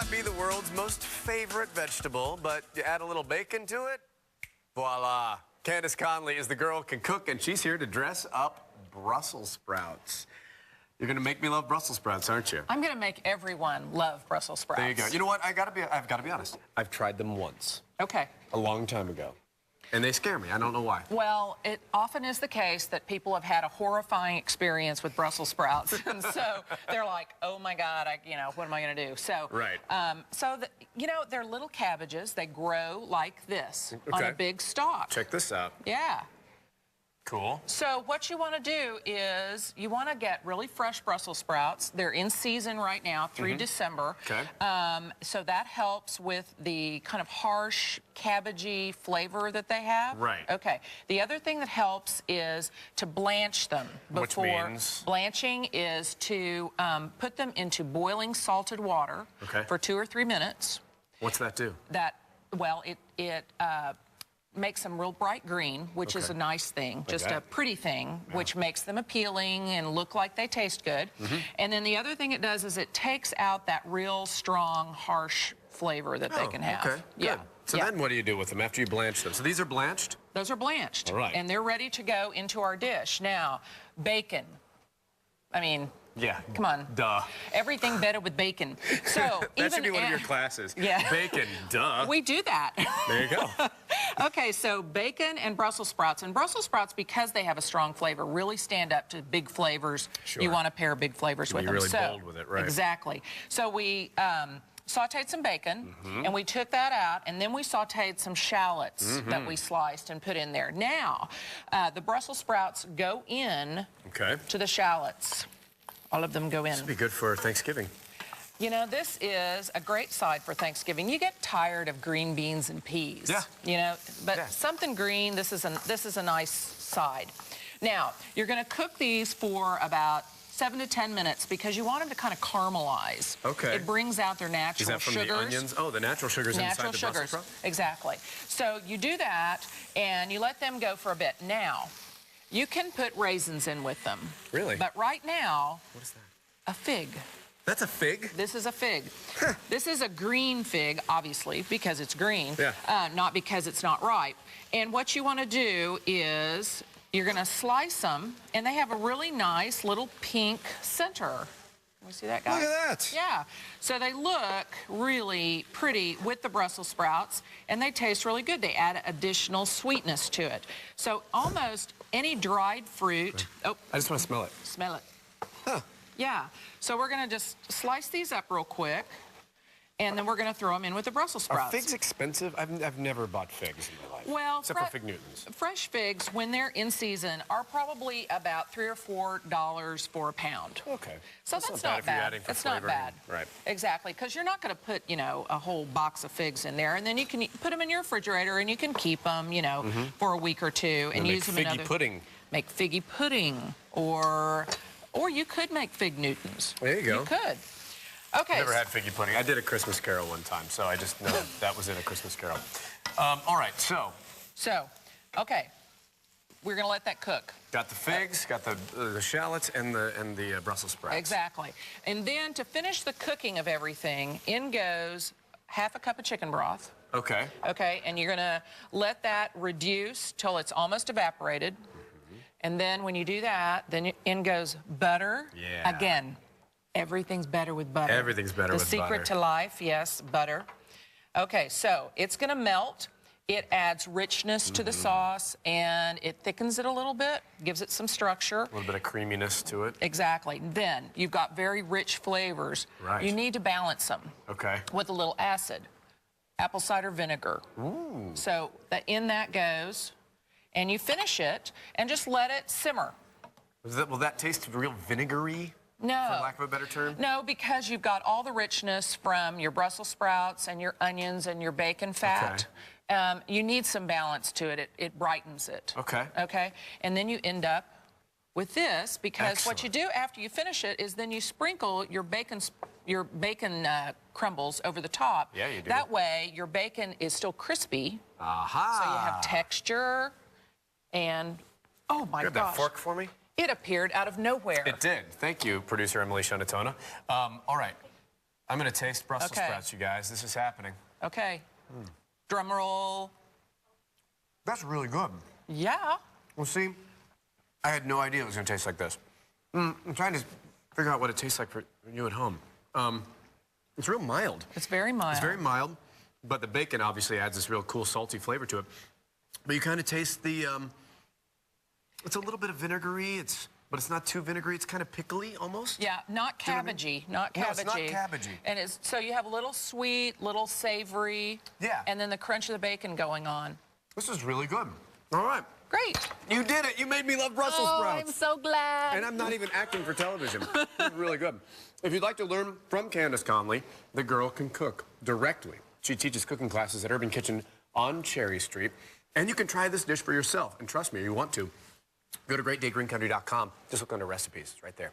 not be the world's most favorite vegetable, but you add a little bacon to it, voila. Candace Conley is the girl who can cook, and she's here to dress up Brussels sprouts. You're gonna make me love Brussels sprouts, aren't you? I'm gonna make everyone love Brussels sprouts. There you go. You know what? I've got to be honest. I've tried them once. Okay. A long time ago. And they scare me. I don't know why. Well, it often is the case that people have had a horrifying experience with Brussels sprouts, and so they're like, "Oh my God, what am I going to do?" So, right. They're little cabbages. They grow like this on a big stalk. Check this out. Yeah. Cool. So what you want to do is you want to get really fresh Brussels sprouts. They're in season right now through December. Okay. So that helps with the kind of harsh, cabbagey flavor that they have. Right. Okay. The other thing that helps is to blanch them before. Which means? Blanching is to put them into boiling salted water for 2 or 3 minutes. What's that do? It makes them real bright green, which is a nice thing, just a pretty thing, which makes them appealing and look like they taste good. And then the other thing it does is it takes out that real strong, harsh flavor that they can have. Okay. Yeah. Good. So then what do you do with them after you blanch them? So these are blanched? Those are blanched. All right. And they're ready to go into our dish. Now, bacon. I mean, yeah. Come on. Duh. Everything better with bacon. So that should be one of your classes. Yeah. Bacon, duh. We do that. There you go. Okay, so bacon and Brussels sprouts. And Brussels sprouts, because they have a strong flavor, really stand up to big flavors. Sure. You want to pair big flavors with them. You're really bold with it, right? Exactly. So we sauteed some bacon, and we took that out, and then we sauteed some shallots that we sliced and put in there. Now, the Brussels sprouts go in to the shallots. All of them go in. This would be good for Thanksgiving. You know, this is a great side for Thanksgiving. You get tired of green beans and peas. Yeah. You know, but something green, this is a nice side. Now, you're going to cook these for about 7 to 10 minutes because you want them to kind of caramelize. Okay. It brings out their natural sugars. Is that from the onions? Oh, the natural sugars inside the Brussels sprout? Exactly. So you do that, and you let them go for a bit. Now, you can put raisins in with them. Really? But right now, what is that? A fig. That's a fig? This is a fig. This is a green fig, obviously, because it's green, not because it's not ripe. And what you want to do is you're going to slice them, and they have a really nice little pink center. Can we see that, guys? Look at that. Yeah. So they look really pretty with the Brussels sprouts, and they taste really good. They add additional sweetness to it. So almost any dried fruit. Oh, I just want to smell it. Smell it. Huh. Yeah. So we're going to just slice these up real quick, and then we're going to throw them in with the Brussels sprouts. Are figs expensive? I've never bought figs in my life. Well, except for Fig Newtons. Fresh figs, when they're in season, are probably about $3 or $4 for a pound. Okay. So that's not bad. It's not bad. Right. Exactly, because you're not going to put, a whole box of figs in there, and then you can put them in your refrigerator, and you can keep them, for a week or two, and use them make figgy pudding. Make figgy pudding, or you could make Fig Newtons. There you go. You could. Okay. Never had figgy pudding. I did a Christmas Carol one time, so I just know that was in a Christmas Carol. All right, so, okay, we're going to let that cook. Got the figs, got the shallots, and the Brussels sprouts. Exactly. And then to finish the cooking of everything, in goes half a cup of chicken broth. Okay. Okay, and you're going to let that reduce till it's almost evaporated. And then when you do that, then in goes butter. Yeah. Again, everything's better with butter. Everything's better with butter. The secret to life, yes, butter. Okay, so it's going to melt. It adds richness to the sauce, and it thickens it a little bit, gives it some structure. A little bit of creaminess to it. Exactly. Then you've got very rich flavors. Right. You need to balance them. Okay. With a little acid, apple cider vinegar. Ooh. So in that goes, and you finish it, and just let it simmer. Will that taste real vinegary? No. For lack of a better term? No, because you've got all the richness from your Brussels sprouts and your onions and your bacon fat. Okay. You need some balance to it. It brightens it. Okay. Okay? And then you end up with this, because what you do after you finish it is then you sprinkle your bacon crumbles over the top. Yeah, you do. That way, your bacon is still crispy. Aha! So you have texture, and oh my gosh. Grab that fork for me. It appeared out of nowhere. It did. Thank you, producer Emily Shanatona. All right. I'm going to taste Brussels sprouts, you guys. This is happening. Okay. Drum roll. That's really good. Yeah. Well, see, I had no idea it was going to taste like this. I'm trying to figure out what it tastes like for you at home. It's real mild. It's very mild. It's very mild, but the bacon obviously adds this real cool salty flavor to it. But you kind of taste the, it's a little bit of vinegary, but it's not too vinegary. It's kind of pickly almost. Yeah, not cabbagey, not cabbagey. No, it's not cabbagey. And so you have a little sweet, little savory. Yeah. And then the crunch of the bacon going on. This is really good. All right. Great. You did it. You made me love Brussels sprouts. I'm so glad. And I'm not even acting for television. This is really good. If you'd like to learn from Candace Conley, the girl can cook directly. She teaches cooking classes at Urban Kitchen on Cherry Street. And you can try this dish for yourself. And trust me, you want to. Go to GreatDayGreenCountry.com. Just look under recipes. It's right there.